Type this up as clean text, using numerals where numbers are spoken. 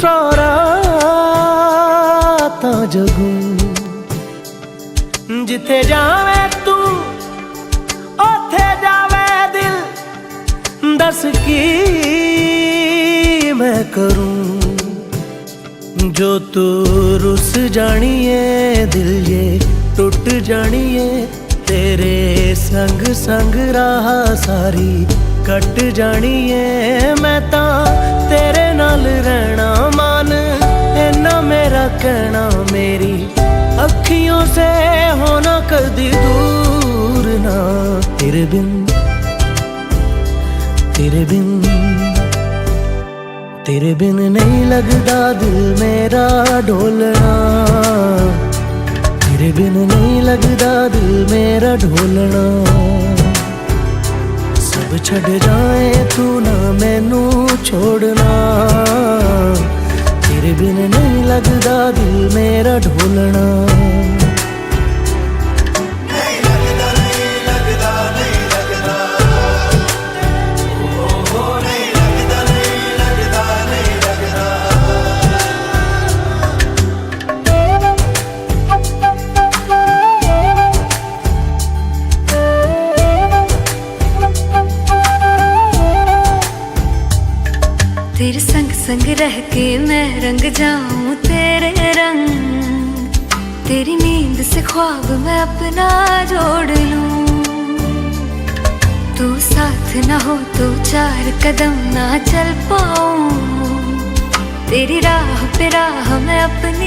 100 रातां जगूं जिथे जावे तू ओथे जावे दिल दस की मैं करूं जो तू रुस जानिए दिल ये टुट जानिए तेरे संग संग राह सारी कट जानिए मैं ता तेरे नाल रहना मान इन्ना मेरा कहना मेरी अखियों से होना कदी दूर ना तेरे बिन तेरे बिन तेरे बिन नहीं लगदा दिल मेरा ढोलना तेरे बिन नहीं लगदा दिल मेरा ढोलना सब छड़ जाए तू ना मैनू छोड़ना तेरे बिन नहीं लगदा दिल मेरा ढोलना तेरे संग संग रह के मैं रंग जाऊं तेरे रंग तेरी नींद से ख्वाब मैं अपना जोड़ लूं तू साथ ना हो तो 4 कदम ना चल पाऊं तेरी राह पे राह मैं अपनी